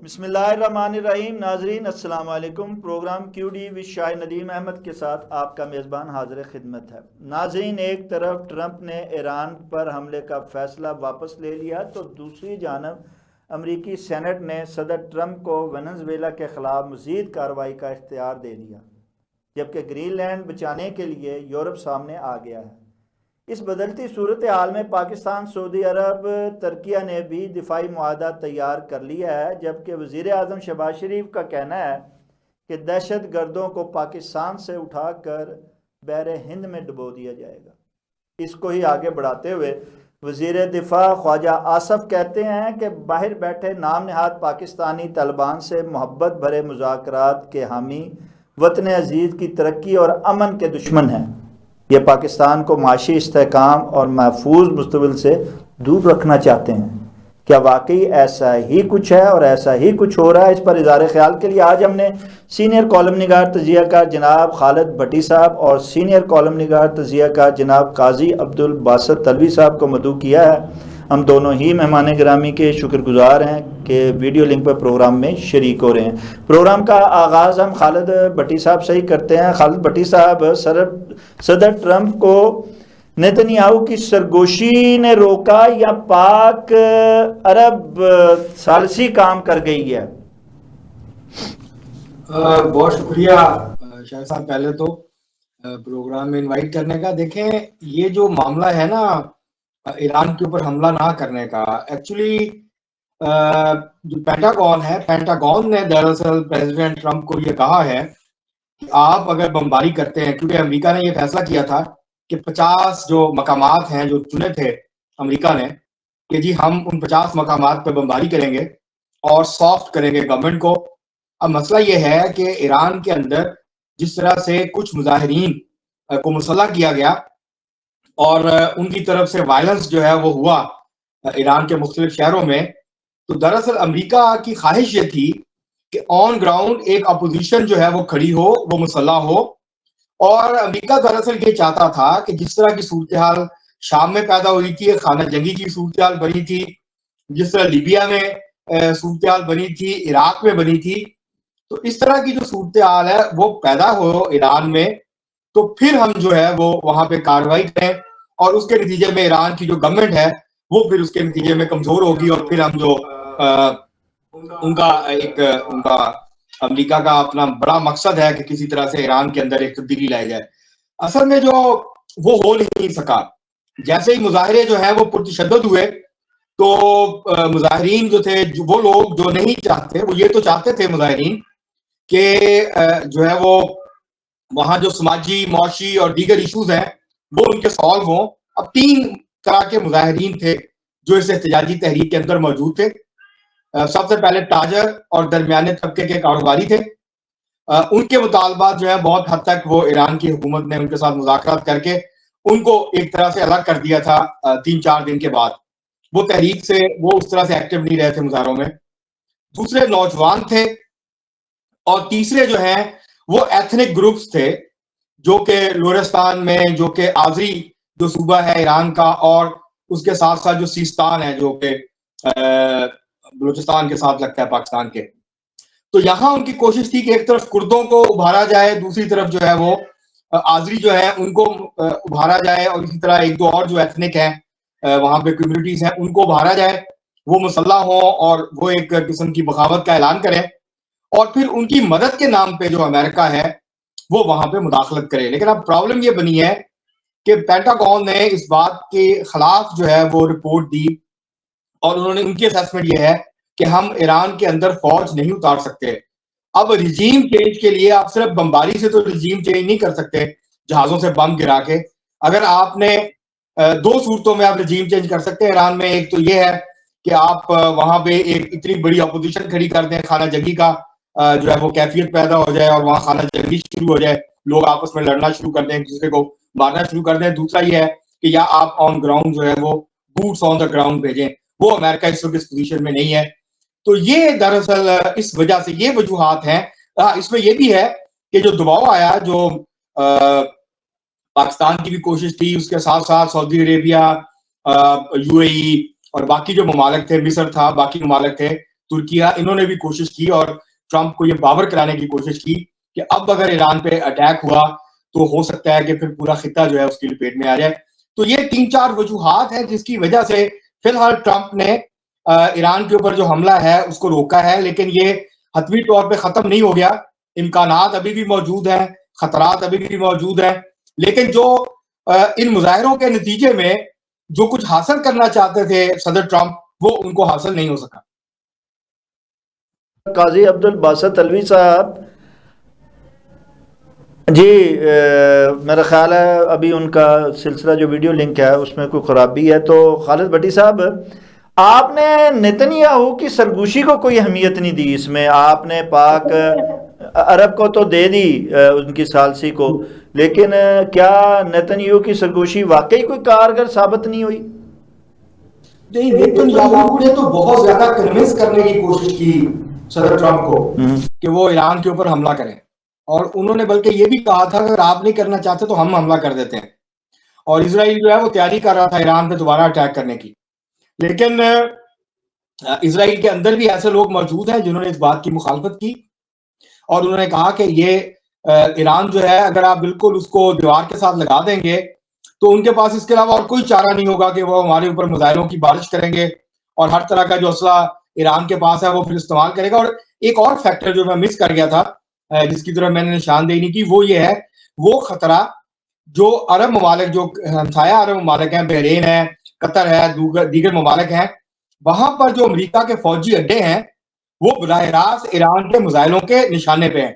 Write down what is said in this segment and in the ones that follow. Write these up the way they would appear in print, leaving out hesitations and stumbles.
بسم اللہ الرحمن الرحیم. ناظرین السلام علیکم. پروگرام کیو ڈی وی شاہ ندیم احمد کے ساتھ آپ کا میزبان حاضر خدمت ہے. ناظرین، ایک طرف ٹرمپ نے ایران پر حملے کا فیصلہ واپس لے لیا تو دوسری جانب امریکی سینٹ نے صدر ٹرمپ کو وینزویلا کے خلاف مزید کارروائی کا اختیار دے دیا، جبکہ گرین لینڈ بچانے کے لیے یورپ سامنے آ گیا ہے. اس بدلتی صورتحال میں پاکستان، سعودی عرب، ترکیہ نے بھی دفاعی معاہدہ تیار کر لیا ہے، جبکہ وزیر اعظم شہباز شریف کا کہنا ہے کہ دہشت گردوں کو پاکستان سے اٹھا کر بحر ہند میں ڈبو دیا جائے گا. اس کو ہی آگے بڑھاتے ہوئے وزیر دفاع خواجہ آصف کہتے ہیں کہ باہر بیٹھے نام نہاد پاکستانی طالبان سے محبت بھرے مذاکرات کے حامی وطن عزیز کی ترقی اور امن کے دشمن ہیں. یہ پاکستان کو معاشی استحکام اور محفوظ مستقبل سے دور رکھنا چاہتے ہیں. کیا واقعی ایسا ہی کچھ ہے اور ایسا ہی کچھ ہو رہا ہے؟ اس پر اظہار خیال کے لیے آج ہم نے سینئر کالم نگار تجزیہ کار جناب خالد بھٹی صاحب اور سینئر کالم نگار تجزیہ کار جناب قاضی عبدالباسط تلوی صاحب کو مدعو کیا ہے. ہم دونوں ہی مہمان گرامی کے شکر گزار ہیں کہ ویڈیو لنک پر پروگرام میں شریک ہو رہے ہیں. پروگرام کا آغاز ہم خالد بھٹی صاحب سے ہی کرتے ہیں. خالد بھٹی صاحب، صدر ٹرمپ کو نیتنیاہو کی سرگوشی نے روکا یا پاک عرب ثالثی کام کر گئی ہے؟ بہت شکریہ شاہ صاحب پہلے تو پروگرام میں انوائٹ کرنے کا. دیکھیں، یہ جو معاملہ ہے نا ایران کے اوپر حملہ نہ کرنے کا، ایکچولی جو پینٹاگون نے دراصل پریزیڈنٹ ٹرمپ کو یہ کہا ہے کہ آپ اگر بمباری کرتے ہیں، کیونکہ امریکہ نے یہ فیصلہ کیا تھا کہ 50 جو مقامات ہیں جو چنے تھے امریکہ نے کہ جی ہم ان 50 مقامات پہ بمباری کریں گے اور سافٹ کریں گے گورنمنٹ کو. اب مسئلہ یہ ہے کہ ایران کے اندر جس طرح سے کچھ مظاہرین کو مسلح کیا گیا اور ان کی طرف سے وائلنس جو ہے وہ ہوا ایران کے مختلف شہروں میں، تو دراصل امریکہ کی خواہش یہ تھی کہ آن گراؤنڈ ایک اپوزیشن جو ہے وہ کھڑی ہو، وہ مسلح ہو. اور امریکہ دراصل یہ چاہتا تھا کہ جس طرح کی صورتحال شام میں پیدا ہوئی تھی، خانہ جنگی کی صورتحال بنی تھی، جس طرح لیبیا میں صورتحال بنی تھی، عراق میں بنی تھی، تو اس طرح کی جو صورتحال ہے وہ پیدا ہو ایران میں، تو پھر ہم جو ہے وہ وہاں پہ کارروائی کریں اور اس کے نتیجے میں ایران کی جو گورنمنٹ ہے وہ پھر اس کے نتیجے میں کمزور ہوگی اور پھر ہم جو ان کا امریکہ کا اپنا بڑا مقصد ہے کہ کسی طرح سے ایران کے اندر ایک تبدیلی لائی جائے. اصل میں جو وہ ہو نہیں سکا. جیسے ہی مظاہرے جو ہیں وہ پرتشدد ہوئے تو مظاہرین جو تھے، وہ لوگ جو نہیں چاہتے، وہ یہ تو چاہتے تھے مظاہرین کہ جو ہے وہ وہاں جو سماجی، معاشی اور دیگر ایشوز ہیں وہ ان کے سالو ہوں. اب 3 طرح کے مظاہرین تھے جو اس احتجاجی تحریک کے اندر موجود تھے. سب سے پہلے تاجر اور درمیانے طبقے کے کاروباری تھے. ان کے مطالبات جو ہے بہت حد تک وہ ایران کی حکومت نے ان کے ساتھ مذاکرات کر کے ان کو ایک طرح سے الگ کر دیا تھا. 3-4 دن کے بعد وہ تحریک سے وہ اس طرح سے ایکٹیو نہیں رہے تھے مظاہروں میں. دوسرے نوجوان تھے اور تیسرے جو ہیں وہ ایتھنک گروپس تھے جو کہ لورستان میں، جو کہ آذری جو صوبہ ہے ایران کا، اور اس کے ساتھ ساتھ جو سیستان ہے جو کہ بلوچستان کے ساتھ لگتا ہے پاکستان کے. تو یہاں ان کی کوشش تھی کہ ایک طرف کردوں کو ابھارا جائے، دوسری طرف جو ہے وہ آذری جو ہے ان کو ابھارا جائے، اور اسی طرح 1-2 اور جو ایتھنک ہیں وہاں پہ کمیونٹیز ہیں ان کو ابھارا جائے، وہ مسلح ہوں اور وہ ایک قسم کی بغاوت کا اعلان کریں، اور پھر ان کی مدد کے نام پہ جو امریکہ ہے وہ وہاں پہ مداخلت کرے. لیکن اب پرابلم یہ بنی ہے کہ پینٹاگون نے اس بات کے خلاف جو ہے وہ رپورٹ دی، اور انہوں نے ان کی اسیسمنٹ یہ ہے کہ ہم ایران کے اندر فوج نہیں اتار سکتے. اب رجیم چینج کے لیے آپ صرف بمباری سے تو رجیم چینج نہیں کر سکتے، جہازوں سے بم گرا کے. اگر آپ نے 2 صورتوں میں آپ رجیم چینج کر سکتے ہیں ایران میں. ایک تو یہ ہے کہ آپ وہاں پہ ایک اتنی بڑی اپوزیشن کھڑی کر دیں، خانہ جنگی کا جو ہے وہ کیفیت پیدا ہو جائے اور وہاں خانہ جنگی شروع ہو جائے، لوگ آپس میں لڑنا شروع کر دیں، ایک دوسرے کو مارنا شروع کر دیں. دوسرا یہ ہے کہ یا آپ آن گراؤنڈ جو ہے وہ بوٹس آن دا گراؤنڈ بھیجیں. وہ امریکہ اس وقت اس پوزیشن میں نہیں ہے. تو یہ دراصل اس وجہ سے یہ وجوہات ہیں. اس میں یہ بھی ہے کہ جو دباؤ آیا، جو پاکستان کی بھی کوشش تھی، اس کے ساتھ ساتھ سعودی عربیہ، UAE اور باقی جو ممالک تھے، مصر تھا، باقی ممالک تھے، ترکیہ، انہوں نے بھی کوشش کی اور ٹرمپ کو یہ باور کرانے کی کوشش کی کہ اب اگر ایران پہ اٹیک ہوا تو ہو سکتا ہے کہ پھر پورا خطہ جو ہے اس کی لپیٹ میں آ جائے. تو یہ 3-4 وجوہات ہیں جس کی وجہ سے فی الحال ٹرمپ نے ایران کے اوپر جو حملہ ہے اس کو روکا ہے، لیکن یہ حتمی طور پہ ختم نہیں ہو گیا. امکانات ابھی بھی موجود ہیں، خطرات ابھی بھی موجود ہیں، لیکن جو ان مظاہروں کے نتیجے میں جو کچھ حاصل کرنا چاہتے تھے صدر ٹرمپ، وہ ان کو حاصل نہیں ہو سکا. قاضی عبدالباسط علوی صاحب جی، میرا خیال ہے ابھی ان کا سلسلہ جو ویڈیو لنک ہے اس میں کوئی خرابی ہے. تو خالد بھٹی صاحب، آپ نے نتنیاہو کی سرگوشی کو کوئی اہمیت نہیں دی اس میں. آپ نے پاک عرب کو تو دے دی ان کی ثالثی کو، لیکن کیا نتنیاہو کی سرگوشی واقعی کوئی کارگر ثابت نہیں ہوئی؟ نہیں، نیتنیاہو نے تو بہت زیادہ کنونس کرنے کی کوشش کی صدر ٹرمپ کو کہ وہ ایران کے اوپر حملہ کریں، اور انہوں نے بلکہ یہ بھی کہا تھا اگر آپ نہیں کرنا چاہتے تو ہم حملہ کر دیتے ہیں. اور اسرائیل جو ہے وہ تیاری کر رہا تھا ایران پہ دوبارہ اٹیک کرنے کی. لیکن اسرائیل کے اندر بھی ایسے لوگ موجود ہیں جنہوں نے اس بات کی مخالفت کی، اور انہوں نے کہا کہ یہ ایران جو ہے اگر آپ بالکل اس کو دیوار کے ساتھ لگا دیں گے تو ان کے پاس اس کے علاوہ اور کوئی چارہ نہیں ہوگا کہ وہ ہمارے اوپر میزائلوں کی بارش کریں گے، اور ہر طرح کا جو اسلحہ ایران کے پاس ہے وہ پھر استعمال کرے گا. اور ایک اور فیکٹر جو میں مس کر گیا تھا جس کی طرف میں نے نشاندہی نہیں کی، وہ یہ ہے وہ خطرہ جو عرب ممالک، جو ہمسایہ عرب ممالک ہیں، بحرین ہے، قطر ہے، دیگر ممالک ہیں، وہاں پر جو امریکہ کے فوجی اڈے ہیں وہ براہ راست ایران کے میزائلوں کے نشانے پہ ہیں.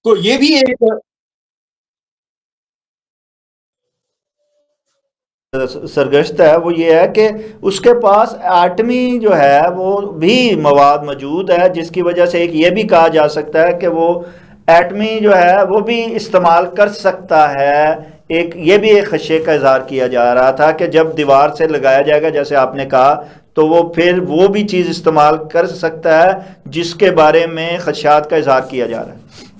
تو یہ بھی ایک سرگشت ہے، وہ یہ ہے کہ اس کے پاس ایٹمی جو ہے وہ بھی مواد موجود ہے، جس کی وجہ سے ایک یہ بھی کہا جا سکتا ہے کہ وہ ایٹمی جو ہے وہ بھی استعمال کر سکتا ہے. ایک یہ بھی ایک خدشے کا اظہار کیا جا رہا تھا کہ جب دیوار سے لگایا جائے گا جیسے آپ نے کہا تو وہ پھر وہ بھی چیز استعمال کر سکتا ہے جس کے بارے میں خدشات کا اظہار کیا جا رہا ہے.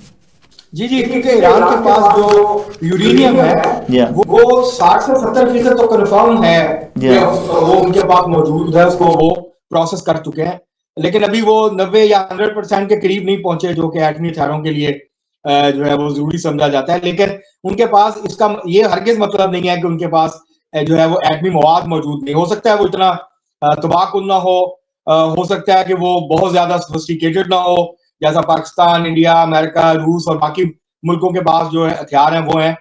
جی کیونکہ ایران کے پاس جو یورینیم ہے وہ 60 سے 70% تو کنفرم ہے کہ وہ ان کے پاس موجود ہے، اس کو وہ پروسیس کر چکے ہیں، لیکن ابھی وہ 90 یا 100% کے قریب نہیں پہنچے جو کہ ایٹمی ہتھیاروں کے لیے جو ہے وہ ضروری سمجھا جاتا ہے. لیکن ان کے پاس اس کا یہ ہرگز مطلب نہیں ہے کہ ان کے پاس جو ہے وہ ایٹمی مواد موجود نہیں. ہو سکتا ہے وہ اتنا تباہ کن نہ ہو سکتا ہے کہ وہ بہت زیادہ سوفسٹیکیٹڈ نہ ہو جیسا پاکستان، انڈیا، امریکہ، روس اور باقی ملکوں کے پاس جو ہتھیار ہیں وہ ہیں،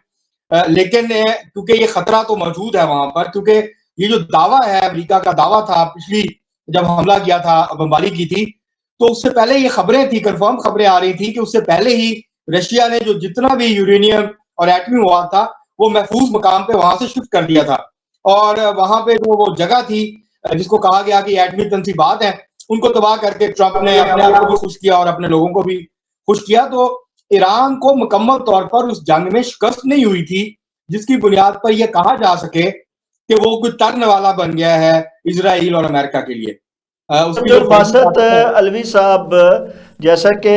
لیکن کیونکہ یہ خطرہ تو موجود ہے وہاں پر، کیونکہ یہ جو دعویٰ ہے، امریکہ کا دعویٰ تھا پچھلی جب حملہ کیا تھا، بمباری کی تھی، تو اس سے پہلے یہ خبریں تھی، کنفرم خبریں آ رہی تھی کہ اس سے پہلے ہی رشیا نے جو جتنا بھی یورینیم اور ایٹمی مواد تھا وہ محفوظ مقام پہ وہاں سے شفٹ کر دیا تھا، اور وہاں پہ جو وہ جگہ تھی جس کو کہا گیا کہ ایٹمی تنصیبات ہیں ان کو تباہ کر کے ٹرمپ نے اپنے آپ کو بھی خوش کیا اور اپنے لوگوں کو بھی خوش کیا. تو ایران کو مکمل طور پر اس جنگ میں شکست نہیں ہوئی تھی جس کی بنیاد پر یہ کہا جا سکے کہ وہ کوئی ترنے والا بن گیا ہے اسرائیل اور امریکہ کے لیے. عبدالباسط علوی صاحب، جیسا کہ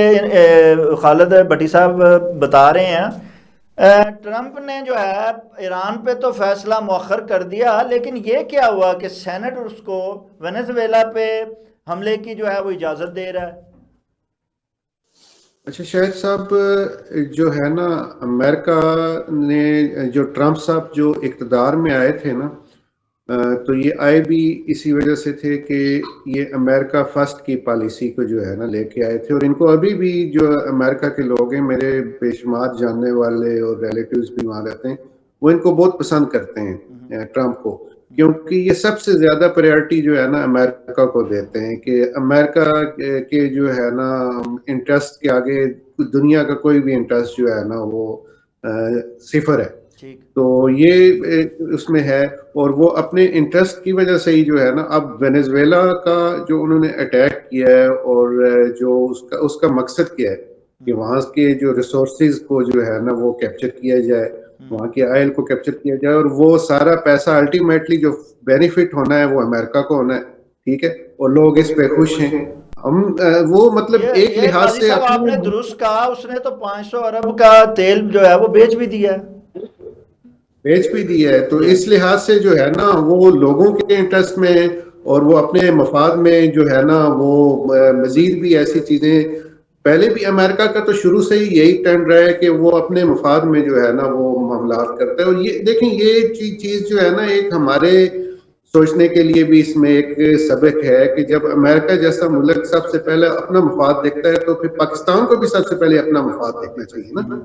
خالد بھٹی صاحب بتا رہے ہیں، ٹرمپ نے جو ہے ایران پہ تو فیصلہ مؤخر کر دیا، لیکن یہ کیا ہوا کہ سینٹ اس کو وینزویلا پہ حملے کی جو ہے وہ اجازت دے رہا ہے؟ اچھا شاہد صاحب، جو ہے نا امریکہ نے جو ٹرمپ صاحب جو اقتدار میں آئے تھے نا، تو یہ آئے بھی اسی وجہ سے تھے کہ یہ امریکہ فرسٹ کی پالیسی کو جو ہے نا لے کے آئے تھے، اور ان کو ابھی بھی جو امریکہ کے لوگ ہیں، میرے بے شمار جاننے والے اور ریلیٹیوز بھی وہاں رہتے ہیں، وہ ان کو بہت پسند کرتے ہیں ٹرمپ کو، کیونکہ یہ سب سے زیادہ پریورٹی جو ہے نا امریکہ کو دیتے ہیں کہ امریکہ کے جو ہے نا انٹرسٹ کے آگے دنیا کا کوئی بھی انٹرسٹ جو ہے نا وہ صفر ہے. تو یہ اس میں ہے، اور وہ اپنے انٹرسٹ کی وجہ سے ہی جو ہے نا اب وینزویلا کا جو انہوں نے اٹیک کیا ہے، اور جو اس کا مقصد کیا ہے کہ وہاں کے جو ریسورسز کو جو ہے نا وہ کیپچر کیا جائے، وہاں کے آئل کو کیپچر کیا جائے، اور وہ سارا پیسہ الٹیمیٹلی جو بینیفٹ ہونا ہے وہ امریکہ کو ہونا ہے. ٹھیک ہے، اور لوگ اس پہ خوش ہیں. ہم وہ مطلب ایک لحاظ سے آپ نے درست کہا، اس نے تو 500 ارب کا تیل جو ہے وہ بیچ بھی دیا ہے. تو اس لحاظ سے جو ہے نا وہ لوگوں کے انٹرسٹ میں اور وہ اپنے مفاد میں جو ہے نا وہ مزید بھی ایسی چیزیں، پہلے بھی امریکہ کا تو شروع سے ہی یہی ٹرینڈ رہا ہے کہ وہ اپنے مفاد میں جو ہے نا وہ معاملات کرتا ہے. اور یہ دیکھیں یہ چیز جو ہے نا ایک ہمارے سوچنے کے لیے بھی اس میں ایک سبق ہے کہ جب امریکہ جیسا ملک سب سے پہلے اپنا مفاد دیکھتا ہے تو پھر پاکستان کو بھی سب سے پہلے اپنا مفاد دیکھنا چاہیے نا.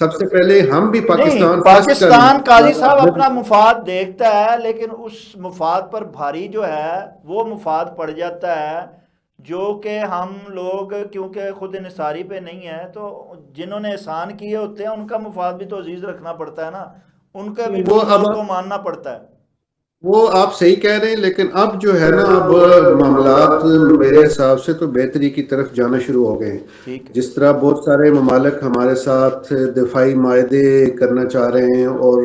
سب سے پہلے ہم بھی نہیں، پاکستان فرسٹ پاکستان قاضی صاحب کرنا. اپنا مفاد دیکھتا ہے، لیکن اس مفاد پر بھاری جو ہے وہ مفاد پڑ جاتا ہے جو کہ ہم لوگ کیونکہ خود انحصاری پہ نہیں ہے، تو جنہوں نے احسان کیے ہوتے ہیں ان کا مفاد بھی تو عزیز رکھنا پڑتا ہے نا، ان کے بھی وہ اب رول کو ماننا پڑتا ہے. وہ آپ صحیح کہہ رہے ہیں، لیکن اب جو ہے نا اب معاملات میرے حساب سے تو بہتری کی طرف جانا شروع ہو گئے ہیں. ٹھیک ہے. جس طرح بہت سارے ممالک ہمارے ساتھ دفاعی معاہدے کرنا چاہ رہے ہیں، اور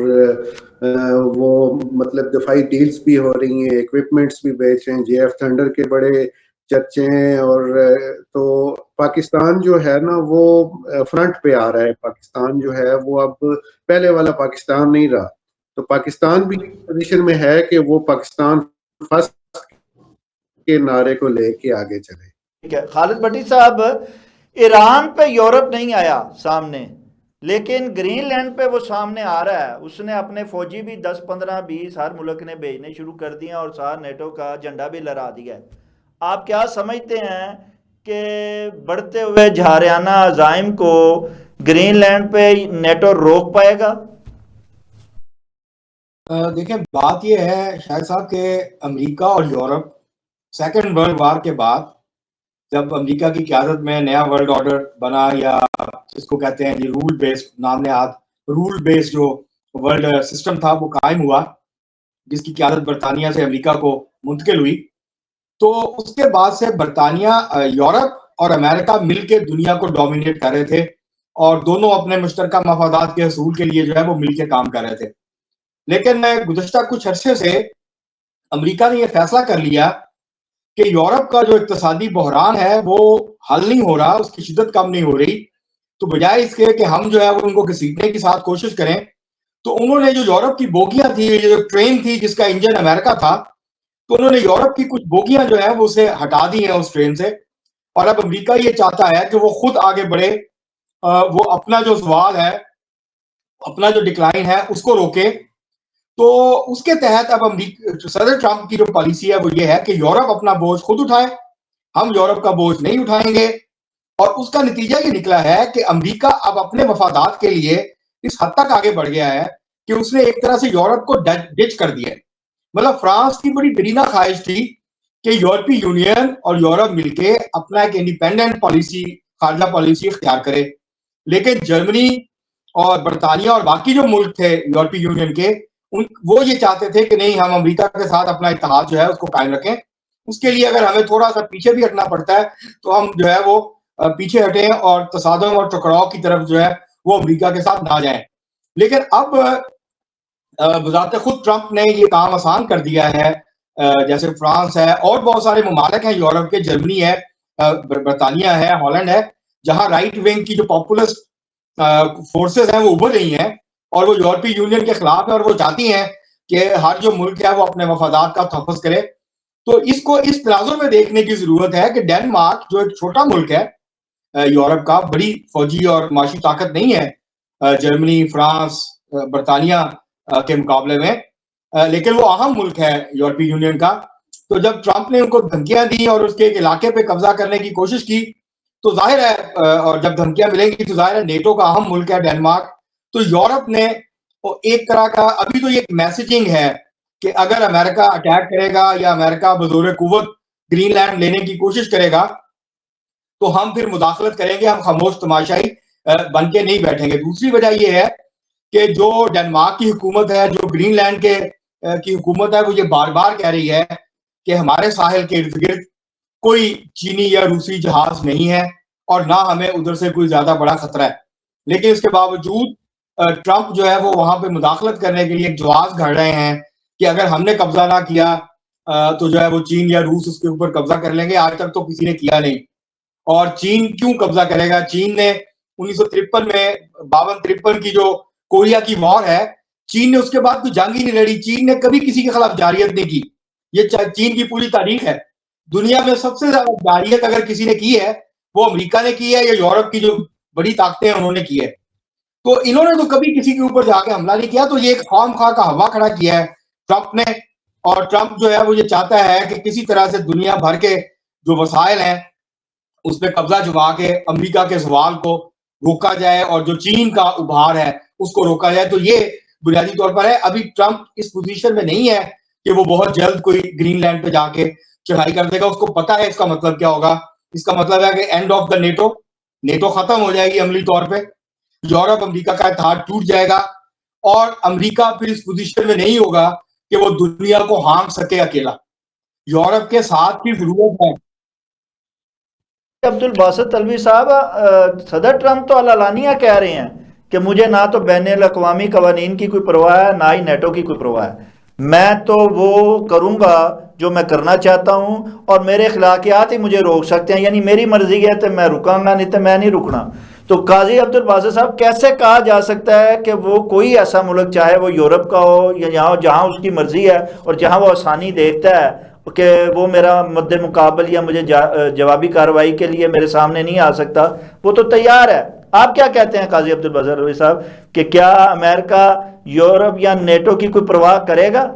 وہ مطلب دفاعی ڈیلز بھی ہو رہی ہیں، ایکوپمنٹس بھی بیچ رہے ہیں، جے ایف تھنڈر کے بڑے چرچے ہیں. اور تو پاکستان جو ہے نا وہ فرنٹ پہ آ رہا ہے. پاکستان جو ہے وہ اب پہلے والا پاکستان نہیں رہا. تو پاکستان بھی پوزیشن میں ہے کہ وہ پاکستان فرسٹ کے نعرے کو لے کے آگے چلے. ٹھیک ہے. خالد بھٹی صاحب، ایران پہ یورپ نہیں آیا سامنے، لیکن گرین لینڈ پہ وہ سامنے آ رہا ہے. اس نے اپنے فوجی بھی 10 15 20 ہر ملک نے بھیجنے شروع کر دیے اور ساتھ نیٹو کا جھنڈا بھی لہرا دیا ہے. آپ کیا سمجھتے ہیں کہ بڑھتے ہوئے جارحانہ عزائم کو گرین لینڈ پہ نیٹو روک پائے گا؟ دیکھیں بات یہ ہے شاہد صاحب کہ امریکہ اور یورپ سیکنڈ ورلڈ وار کے بعد جب امریکہ کی قیادت میں نیا ورلڈ آرڈر بنا، یا جس کو کہتے ہیں رول بیسڈ نام نہاد، رول بیسڈ جو ورلڈ سسٹم تھا وہ قائم ہوا، جس کی قیادت برطانیہ سے امریکہ کو منتقل ہوئی. تو اس کے بعد سے برطانیہ، یورپ اور امریکہ مل کے دنیا کو ڈومینیٹ کر رہے تھے، اور دونوں اپنے مشترکہ مفادات کے حصول کے لیے جو ہے وہ مل کے کام کر رہے تھے. لیکن گزشتہ کچھ عرصے سے امریکہ نے یہ فیصلہ کر لیا کہ یورپ کا جو اقتصادی بحران ہے وہ حل نہیں ہو رہا، اس کی شدت کم نہیں ہو رہی. تو بجائے اس کے کہ ہم جو ہے وہ ان کو گھسیٹنے کی ساتھ کوشش کریں، تو انہوں نے جو یورپ کی بوگیاں تھی، جو ٹرین تھی جس کا انجن امریکہ تھا، تو انہوں نے یورپ کی کچھ بوگیاں جو ہے وہ اسے ہٹا دی ہیں اس ٹرین سے. اور اب امریکہ یہ چاہتا ہے کہ وہ خود آگے بڑھے، وہ اپنا جو زوال ہے، اپنا جو ڈکلائن ہے اس کو روکے. تو اس کے تحت اب صدر ٹرمپ کی جو پالیسی ہے وہ یہ ہے کہ یورپ اپنا بوجھ خود اٹھائے، ہم یورپ کا بوجھ نہیں اٹھائیں گے. اور اس کا نتیجہ یہ نکلا ہے کہ امریکہ اب اپنے مفادات کے لیے اس حد تک آگے بڑھ گیا ہے کہ اس نے ایک طرح سے یورپ کو ڈچ کر دیا ہے. مطلب فرانس کی بڑی درینا خواہش تھی کہ یورپی یونین اور یورپ مل کے اپنا ایک انڈیپینڈنٹ پالیسی، خارجہ پالیسی اختیار کرے. لیکن جرمنی اور برطانیہ اور باقی جو ملک تھے یورپی یونین کے، وہ یہ چاہتے تھے کہ نہیں، ہم امریکہ کے ساتھ اپنا اتحاد جو ہے اس کو قائم رکھیں. اس کے لیے اگر ہمیں تھوڑا سا پیچھے بھی ہٹنا پڑتا ہے تو ہم جو ہے وہ پیچھے ہٹیں اور تصادم اور ٹکراؤ کی طرف جو ہے وہ امریکہ کے ساتھ نہ جائیں. لیکن اب بذات خود ٹرمپ نے یہ کام آسان کر دیا ہے. جیسے فرانس ہے اور بہت سارے ممالک ہیں یورپ کے، جرمنی ہے، برطانیہ ہے، ہالینڈ ہے، جہاں رائٹ ونگ کی جو پاپولسٹ فورسز ہیں وہ ابھر رہی ہیں اور وہ یورپی یونین کے خلاف ہیں، اور وہ چاہتی ہیں کہ ہر جو ملک ہے وہ اپنے مفادات کا تحفظ کرے. تو اس کو اس تناظر میں دیکھنے کی ضرورت ہے کہ ڈینمارک جو ایک چھوٹا ملک ہے یورپ کا، بڑی فوجی اور معاشی طاقت نہیں ہے جرمنی، فرانس، برطانیہ کے مقابلے میں، لیکن وہ اہم ملک ہے یورپی یونین کا. تو جب ٹرمپ نے ان کو دھمکیاں دی اور اس کے ایک علاقے پہ قبضہ کرنے کی کوشش کی، تو ظاہر ہے، اور جب دھمکیاں ملیں گی تو ظاہر ہے نیٹو کا اہم ملک ہے ڈینمارک. تو یورپ نے ایک طرح کا ابھی تو یہ میسیجنگ ہے کہ اگر امریکہ اٹیک کرے گا یا امریکہ بزور قوت گرین لینڈ لینے کی کوشش کرے گا تو ہم پھر مداخلت کریں گے، ہم خاموش تماشائی بن کے نہیں بیٹھیں گے. دوسری وجہ یہ ہے کہ جو ڈینمارک کی حکومت ہے، جو گرین لینڈ کی حکومت ہے، وہ یہ بار بار کہہ رہی ہے کہ ہمارے ساحل کے ارد گرد کوئی چینی یا روسی جہاز نہیں ہے اور نہ ہمیں ادھر سے کوئی زیادہ بڑا خطرہ ہے. لیکن اس کے باوجود ٹرمپ جو ہے وہ وہاں پہ مداخلت کرنے کے لیے ایک جواز گھڑ رہے ہیں کہ اگر ہم نے قبضہ نہ کیا تو جو ہے وہ چین یا روس اس کے اوپر قبضہ کر لیں گے. آج تک تو کسی نے کیا نہیں. اور چین کیوں قبضہ کرے گا؟ چین نے 1953 میں 52-53 کی جو کوریا کی وار ہے، چین نے اس کے بعد کوئی جنگ ہی نہیں لڑی. چین نے کبھی کسی کے خلاف جارحیت نہیں کی. یہ چین کی پوری تاریخ ہے. دنیا میں سب سے زیادہ جارحیت اگر کسی نے کی ہے وہ امریکہ نے کی ہے یا یورپ کی جو بڑی طاقتیں ہیں انہوں نے کی ہے. تو انہوں نے تو کبھی کسی کے اوپر جا کے حملہ نہیں کیا. تو یہ ایک خام خواہ کا ہوا کھڑا کیا ہے ٹرمپ نے, اور ٹرمپ جو ہے وہ یہ چاہتا ہے کہ کسی طرح سے دنیا بھر کے جو وسائل ہیں اس پہ قبضہ جما کے امریکہ کے زوال کو روکا جائے اور جو چین کا ابھار ہے اس کو روکا جائے. تو یہ بنیادی طور پر ہے. ابھی ٹرمپ اس پوزیشن میں نہیں ہے کہ وہ بہت جلد کوئی گرین لینڈ پہ جا کے چڑھائی کر دے گا. اس کو پتا ہے اس کا مطلب کیا ہوگا. اس کا مطلب ہے کہ اینڈ آف دا نیٹو ختم ہو جائے گی عملی طور پہ. یورپ امریکہ کا اتحاد ٹوٹ جائے گا اور امریکہ پھر اس پوزیشن میں نہیں ہوگا کہ وہ دنیا کو ہانک سکے اکیلا. یورپ کے ساتھ کی ضرورت ہے. عبد الباسط الوی صاحب, صدر ٹرمپ تو علانیہ کہہ رہے ہیں کہ مجھے نہ تو بین الاقوامی قوانین کی کوئی پرواہ ہے نہ ہی نیٹو کی کوئی پرواہ ہے, میں تو وہ کروں گا جو میں کرنا چاہتا ہوں اور میرے اخلاقیات ہی مجھے روک سکتے ہیں, یعنی میری مرضی ہے تو میں رکاں گا نہیں تو میں نہیں رکنا. تو قاضی عبد الباسط صاحب کیسے کہا جا سکتا ہے کہ وہ کوئی ایسا ملک چاہے وہ یورپ کا ہو یا جہاں اس کی مرضی ہے اور جہاں وہ آسانی دیکھتا ہے کہ وہ میرا مد مقابل یا مجھے جوابی کارروائی کے لیے میرے سامنے نہیں آ سکتا, وہ تو تیار ہے. آپ کیا کہتے ہیں قاضی عبد الباسط الوی صاحب کہ کیا امریکہ یورپ یا نیٹو کی کوئی پرواہ کرے گا؟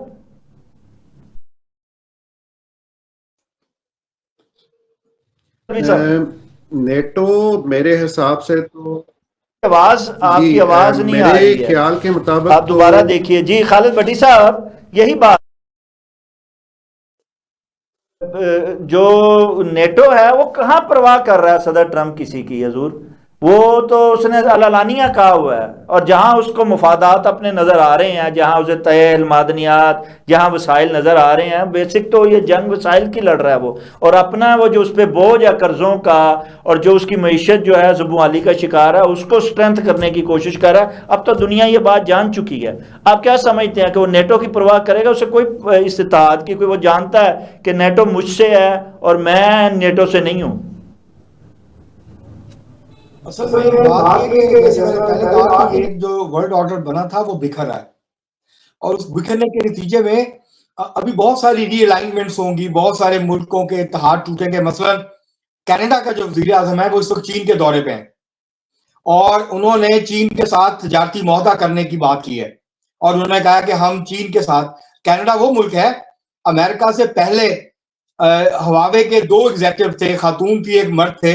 نیٹو میرے حساب سے تو آواز آپ کی آواز نہیں آ رہی ہے, میرے خیال کے مطابق آپ دوبارہ دیکھیے. جی خالد بھٹی صاحب, یہی بات جو نیٹو ہے وہ کہاں پرواہ کر رہا ہے صدر ٹرمپ کسی کی حضور, وہ تو اس نے علانیہ کہا ہوا ہے. اور جہاں اس کو مفادات اپنے نظر آ رہے ہیں, جہاں اسے تیل معدنیات جہاں وسائل نظر آ رہے ہیں, بیسک تو یہ جنگ وسائل کی لڑ رہا ہے وہ, اور اپنا وہ جو اس پہ بوجھ ہے قرضوں کا اور جو اس کی معیشت جو ہے زبوالی کا شکار ہے اس کو سٹرینتھ کرنے کی کوشش کر رہا ہے. اب تو دنیا یہ بات جان چکی ہے. آپ کیا سمجھتے ہیں کہ وہ نیٹو کی پرواہ کرے گا؟ اسے کوئی استطاعت کی کوئی, وہ جانتا ہے کہ نیٹو مجھ سے ہے اور میں نیٹو سے نہیں ہوں. اصل میں بات یہ کہ جیسے میں نے پہلے کہا کہ ایک جو ورلڈ آرڈر بنا تھا وہ بکھر رہا ہے, اور اس بکھرنے کے نتیجے میں ابھی بہت ساری ری الائنمنٹس ہوں گی, بہت سارے ملکوں کے اتحاد ٹوٹیں گے. مثلا کینیڈا کا جو وزیر اعظم ہے وہ اس وقت چین کے دورے پہ ہیں اور انہوں نے چین کے ساتھ تجارتی معاہدہ کرنے کی بات کی ہے, اور انہوں نے کہا کہ ہم چین کے ساتھ, کینیڈا وہ ملک ہے امریکہ سے پہلے ہواوے کے 2 ایگزیکٹو تھے, خاتون تھی ایک مرد تھے,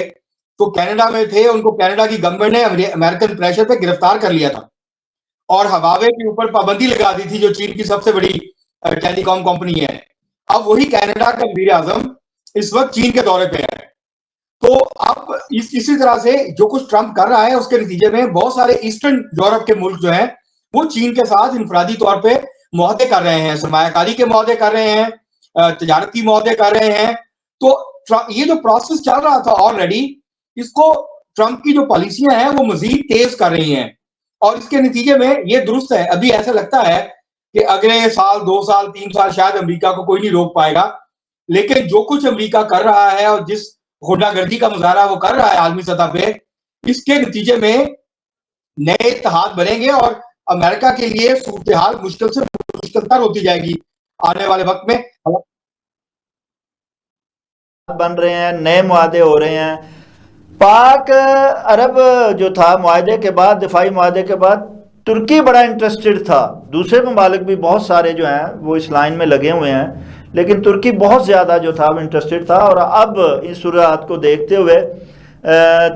تو کینیڈا میں تھے. ان کو کینیڈا کی گورنمنٹ نے امریکن پریشر پہ گرفتار کر لیا تھا اور ہواوے کے اوپر پابندی لگا دی تھی جو چین کی سب سے بڑی ٹیلی کام کمپنی ہے. اب وہی کینیڈا کا وزیر اعظم اس وقت چین کے دورے پہ ہے. تو اب اسی طرح سے جو کچھ ٹرمپ کر رہا ہے اس کے نتیجے میں بہت سارے ایسٹرن یورپ کے ملک جو ہیں وہ چین کے ساتھ انفرادی طور پہ معاہدے کر رہے ہیں, سرمایہ کاری کے معاہدے کر رہے ہیں, تجارتی معاہدے کر رہے ہیں. تو یہ جو پروسیس چل رہا تھا آلریڈی, اس کو ٹرمپ کی جو پالیسیاں ہیں وہ مزید تیز کر رہی ہیں, اور اس کے نتیجے میں یہ درست ہے. ابھی ایسا لگتا ہے کہ اگلے سال 2 سال 3 سال شاید امریکہ کو کوئی نہیں روک پائے گا, لیکن جو کچھ امریکہ کر رہا ہے اور جس غنڈہ گردی کا مظاہرہ وہ کر رہا ہے عالمی سطح پہ, اس کے نتیجے میں نئے اتحاد بنیں گے اور امریکہ کے لیے صورتحال مشکل سے مشکل تر ہوتی جائے گی آنے والے وقت میں. بن رہے ہیں, نئے معاہدے ہو رہے ہیں. پاک عرب جو تھا معاہدے کے بعد, دفاعی معاہدے کے بعد ترکی بڑا انٹرسٹڈ تھا, دوسرے ممالک بھی بہت سارے جو ہیں وہ اس لائن میں لگے ہوئے ہیں, لیکن ترکی بہت زیادہ جو تھا وہ انٹرسٹڈ تھا. اور اب اس صورت کو دیکھتے ہوئے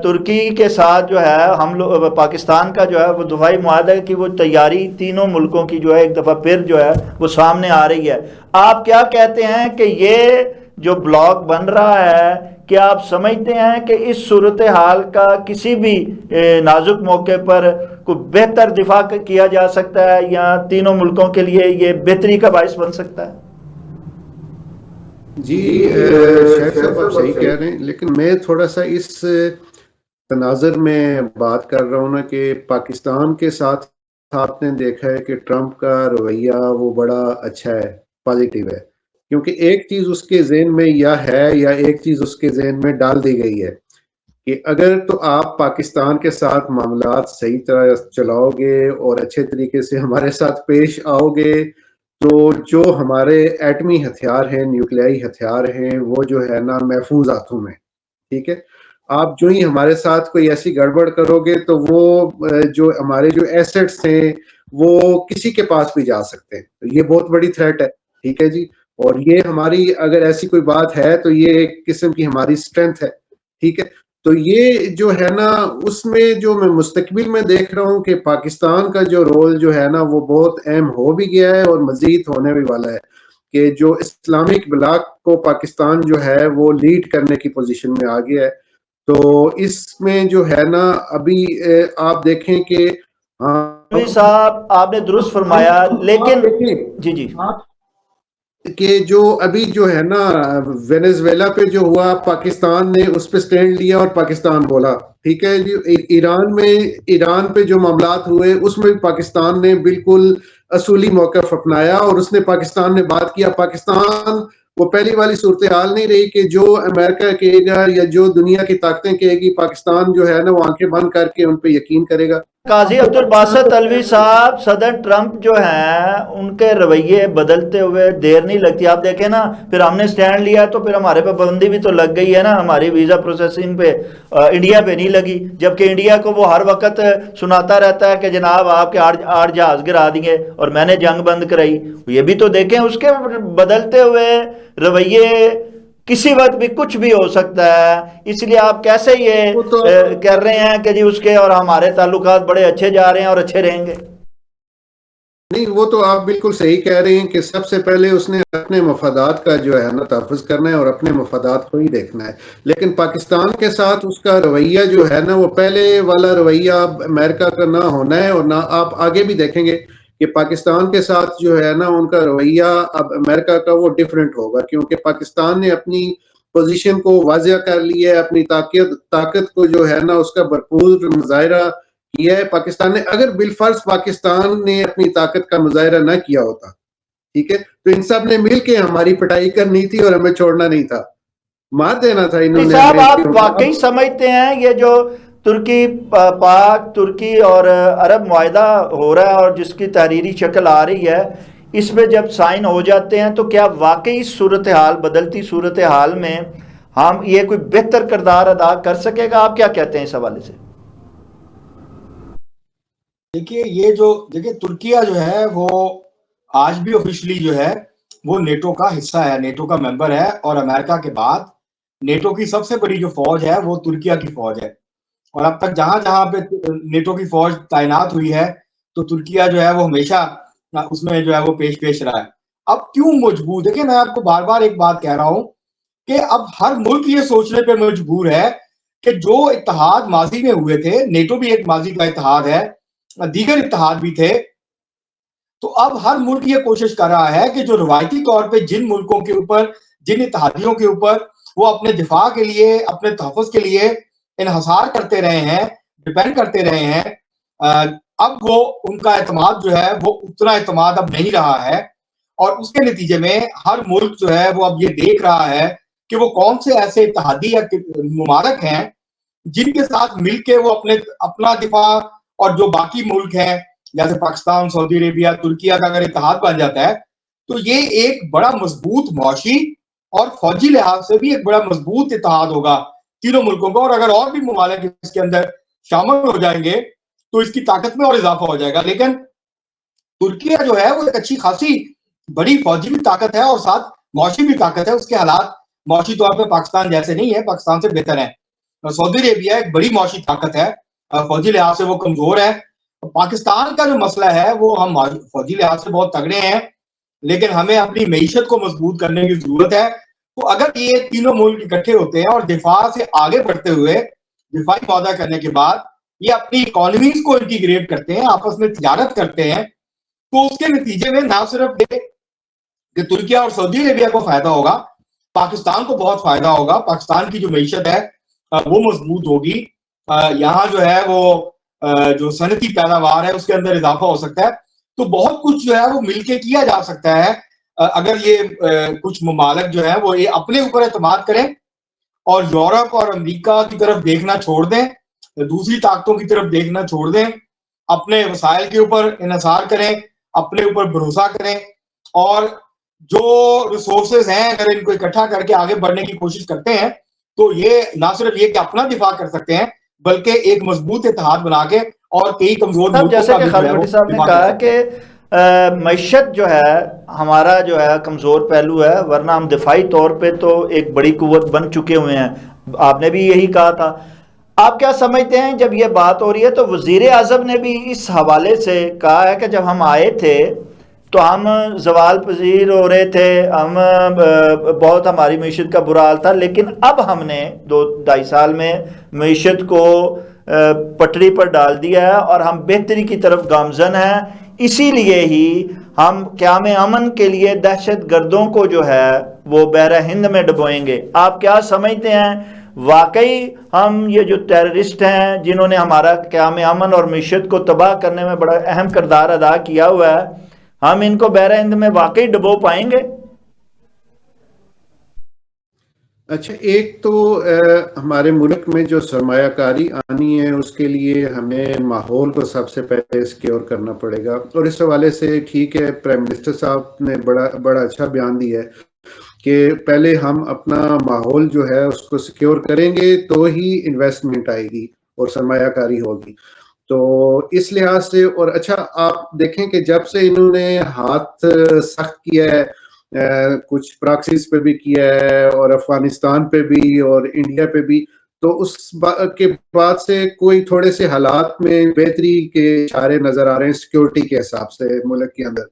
ترکی کے ساتھ جو ہے ہم لوگ, پاکستان کا جو ہے وہ دفاعی معاہدے کی وہ تیاری تینوں ملکوں کی جو ہے ایک دفعہ پھر جو ہے وہ سامنے آ رہی ہے. آپ کیا کہتے ہیں کہ یہ جو بلاک بن رہا ہے, کیا آپ سمجھتے ہیں کہ اس صورتحال کا کسی بھی نازک موقع پر کوئی بہتر دفاع کیا جا سکتا ہے یا تینوں ملکوں کے لیے یہ بہتری کا باعث بن سکتا ہے؟ جی شاید صاحب آپ صحیح کہہ رہے ہیں, لیکن میں تھوڑا سا اس تناظر میں بات کر رہا ہوں نا کہ پاکستان کے ساتھ آپ نے دیکھا ہے کہ ٹرمپ کا رویہ وہ بڑا اچھا ہے, پازیٹیو ہے, کیونکہ ایک چیز اس کے ذہن میں یا ہے یا ایک چیز اس کے ذہن میں ڈال دی گئی ہے کہ اگر تو آپ پاکستان کے ساتھ معاملات صحیح طرح چلاؤ گے اور اچھے طریقے سے ہمارے ساتھ پیش آؤ گے جو ہمارے ایٹمی ہتھیار ہیں، نیوکلیائی ہتھیار ہیں، وہ جو ہے نا محفوظ ہاتھوں میں. ٹھیک ہے، آپ جو ہی ہمارے ساتھ کوئی ایسی گڑبڑ کرو گے تو وہ جو ہمارے جو ایسٹس ہیں وہ کسی کے پاس بھی جا سکتے ہیں. یہ بہت بڑی تھریٹ ہے. ٹھیک ہے جی، اور یہ ہماری اگر ایسی کوئی بات ہے تو یہ ایک قسم کی ہماری اسٹرینتھ ہے. ٹھیک ہے، تو یہ جو ہے نا اس میں جو میں مستقبل میں دیکھ رہا ہوں کہ پاکستان کا جو رول جو ہے نا وہ بہت اہم ہو بھی گیا ہے اور مزید ہونے بھی والا ہے، کہ جو اسلامک بلاک کو پاکستان جو ہے وہ لیڈ کرنے کی پوزیشن میں آ گیا ہے. تو اس میں جو ہے نا ابھی آپ دیکھیں کہ صاحب آپ نے درست فرمایا، لیکن جی جی کہ جو ابھی جو ہے نا وینیزویلا پہ جو ہوا، پاکستان نے اس پہ سٹینڈ لیا اور پاکستان بولا. ٹھیک ہے جی، ایران پہ جو معاملات ہوئے اس میں پاکستان نے بالکل اصولی موقف اپنایا اور اس نے پاکستان نے بات کیا. پاکستان وہ پہلی والی صورتحال نہیں رہی کہ جو امریکہ کہے گا یا جو دنیا کی طاقتیں کہے گی پاکستان جو ہے نا وہ آنکھیں بند کر کے ان پہ یقین کرے گا. قاضی عبدالباسط الوی صاحب، صدر ٹرمپ جو ہیں ان کے رویے بدلتے ہوئے دیر نہیں لگتی. آپ دیکھیں نا، پھر ہم نے سٹینڈ لیا تو پھر ہمارے پہ پابندی بھی تو لگ گئی ہے نا، ہماری ویزا پروسیسنگ پہ. انڈیا پہ نہیں لگی، جبکہ انڈیا کو وہ ہر وقت سناتا رہتا ہے کہ جناب آپ کے 8 جہاز گرا دیے اور میں نے جنگ بند کرائی. یہ بھی تو دیکھیں، اس کے بدلتے ہوئے رویے کسی وقت بھی کچھ بھی ہو سکتا ہے. اس لیے آپ کیسے یہ کر رہے ہیں کہ جی اس کے اور ہمارے تعلقات بڑے اچھے جا رہے ہیں اور اچھے رہیں گے؟ نہیں، وہ تو آپ بالکل صحیح کہہ رہے ہیں کہ سب سے پہلے اس نے اپنے مفادات کا جو ہے نا تحفظ کرنا ہے اور اپنے مفادات کو ہی دیکھنا ہے. لیکن پاکستان کے ساتھ اس کا رویہ جو ہے نا وہ پہلے والا رویہ اب امریکہ کا نہ ہونا ہے، اور نہ آپ آگے بھی دیکھیں گے کہ پاکستان کے ساتھ جو ہے نا ان کا رویہ اب امریکہ کا وہ ڈیفرنٹ ہوگا، کیونکہ پاکستان نے اپنی پوزیشن کو واضح کر لی ہے، اپنی طاقت کو جو ہے نا اس کا بھرپور مظاہرہ کیا ہے. پاکستان نے اگر بالفرض پاکستان نے اپنی طاقت کا مظاہرہ نہ کیا ہوتا، ٹھیک ہے، تو ان سب نے مل کے ہماری پٹائی کرنی تھی اور ہمیں چھوڑنا نہیں تھا، مار دینا تھا انہوں نے صاحب ہمیں. آپ واقعی سمجھتے ہیں یہ جو ترکی اور عرب معاہدہ ہو رہا ہے اور جس کی تحریری شکل آ رہی ہے، اس میں جب سائن ہو جاتے ہیں تو کیا واقعی صورتحال، بدلتی صورتحال میں ہم یہ کوئی بہتر کردار ادا کر سکے گا؟ آپ کیا کہتے ہیں اس حوالے سے؟ دیکھیے ترکیہ جو ہے وہ آج بھی آفیشلی جو ہے وہ نیٹو کا حصہ ہے، نیٹو کا ممبر ہے، اور امریکہ کے بعد نیٹو کی سب سے بڑی جو فوج ہے وہ ترکیہ کی فوج ہے. اور اب تک جہاں جہاں پہ نیٹو کی فوج تعینات ہوئی ہے تو ترکیہ جو ہے وہ ہمیشہ اس میں جو ہے وہ پیش رہا ہے. اب کیوں مجبور، دیکھیں میں آپ کو بار بار ایک بات کہہ رہا ہوں کہ اب ہر ملک یہ سوچنے پہ مجبور ہے کہ جو اتحاد ماضی میں ہوئے تھے، نیٹو بھی ایک ماضی کا اتحاد ہے، دیگر اتحاد بھی تھے، تو اب ہر ملک یہ کوشش کر رہا ہے کہ جو روایتی طور پہ جن ملکوں کے اوپر، جن اتحادیوں کے اوپر وہ اپنے دفاع کے لیے، اپنے تحفظ کے لیے انحصار کرتے رہے ہیں، ڈیپینڈ کرتے رہے ہیں، اب وہ ان کا اعتماد جو ہے وہ اتنا اعتماد اب نہیں رہا ہے. اور اس کے نتیجے میں ہر ملک جو ہے وہ اب یہ دیکھ رہا ہے کہ وہ کون سے ایسے اتحادی یا ممالک ہیں جن کے ساتھ مل کے وہ اپنا دفاع، اور جو باقی ملک ہیں جیسے پاکستان، سعودی عربیہ، ترکیہ کا اگر اتحاد بن جاتا ہے تو یہ ایک بڑا مضبوط معاشی اور فوجی لحاظ سے بھی ایک بڑا مضبوط اتحاد ہوگا تینوں ملکوں کا. اور اگر اور بھی ممالک اس کے اندر شامل ہو جائیں گے تو اس کی طاقت میں اور اضافہ ہو جائے گا. لیکن ترکیہ جو ہے وہ ایک اچھی خاصی بڑی فوجی بھی طاقت ہے اور ساتھ معاشی بھی طاقت ہے. اس کے حالات معاشی طور پہ پاکستان جیسے نہیں ہے، پاکستان سے بہتر ہے. سعودی عربیہ ایک بڑی معاشی طاقت ہے، فوجی لحاظ سے وہ کمزور ہے. پاکستان کا جو مسئلہ ہے وہ ہم فوجی لحاظ سے بہت تگڑے ہیں لیکن ہمیں اپنی معیشت کو مضبوط کرنے کی ضرورت ہے. تو اگر یہ تینوں ملک اکٹھے ہوتے ہیں اور دفاع سے آگے بڑھتے ہوئے دفاعی معاہدہ کرنے کے بعد یہ اپنی اکانومیز کو انٹیگریٹ کرتے ہیں، آپس میں تجارت کرتے ہیں، تو اس کے نتیجے میں نہ صرف یہ کہ ترکیہ اور سعودی عربیہ کو فائدہ ہوگا، پاکستان کو بہت فائدہ ہوگا. پاکستان کی جو معیشت ہے وہ مضبوط ہوگی، یہاں جو ہے وہ جو صنعتی پیداوار ہے اس کے اندر اضافہ ہو سکتا ہے. تو بہت کچھ جو ہے وہ مل کے کیا جا سکتا ہے اگر یہ کچھ ممالک جو ہیں وہ یہ اپنے اوپر اعتماد کریں اور یورپ اور امریکہ کی طرف دیکھنا چھوڑ دیں، دوسری طاقتوں کی طرف دیکھنا چھوڑ دیں، اپنے وسائل کے اوپر انحصار کریں، اپنے اوپر بھروسہ کریں اور جو ریسورسز ہیں اگر ان کو اکٹھا کر کے آگے بڑھنے کی کوشش کرتے ہیں تو یہ نہ صرف یہ کہ اپنا دفاع کر سکتے ہیں بلکہ ایک مضبوط اتحاد بنا کے اور کئی کمزور ملکوں جیسے کا کہ بھی خالد بھٹی صاحب نے دفاع کہا کر سکتے ہیں۔ کہ معیشت جو ہے ہمارا جو ہے کمزور پہلو ہے، ورنہ ہم دفاعی طور پہ تو ایک بڑی قوت بن چکے ہوئے ہیں، آپ نے بھی یہی کہا تھا۔ آپ کیا سمجھتے ہیں جب یہ بات ہو رہی ہے تو وزیر اعظم نے بھی اس حوالے سے کہا ہے کہ جب ہم آئے تھے تو ہم زوال پذیر ہو رہے تھے، ہم بہت ہماری معیشت کا برا حال تھا، لیکن اب ہم نے 2-2.5 سال میں معیشت کو پٹری پر ڈال دیا ہے اور ہم بہتری کی طرف گامزن ہیں، اسی لیے ہی ہم قیام امن کے لیے دہشت گردوں کو جو ہے وہ بحر ہند میں ڈبوئیں گے۔ آپ کیا سمجھتے ہیں واقعی ہم یہ جو ٹیررسٹ ہیں جنہوں نے ہمارا قیام امن اور معیشت کو تباہ کرنے میں بڑا اہم کردار ادا کیا ہوا ہے، ہم ان کو بحر ہند میں واقعی ڈبو پائیں گے؟ اچھا، ایک تو ہمارے ملک میں جو سرمایہ کاری آنی ہے اس کے لیے ہمیں ماحول کو سب سے پہلے سیکیور کرنا پڑے گا، اور اس حوالے سے ٹھیک ہے پرائم منسٹر صاحب نے بڑا اچھا بیان دیا ہے کہ پہلے ہم اپنا ماحول جو ہے اس کو سیکیور کریں گے تو ہی انویسٹمنٹ آئے گی اور سرمایہ کاری ہوگی۔ تو اس لحاظ سے، اور اچھا آپ دیکھیں کہ جب سے انہوں نے ہاتھ سخت کیا ہے کچھ پراکسیز پہ بھی کیا ہے اور افغانستان پہ بھی اور انڈیا پہ بھی، تو اس کے بعد سے کوئی تھوڑے سے حالات میں بہتری کے اشارے نظر آ رہے ہیں سیکیورٹی کے حساب سے ملک کے اندر۔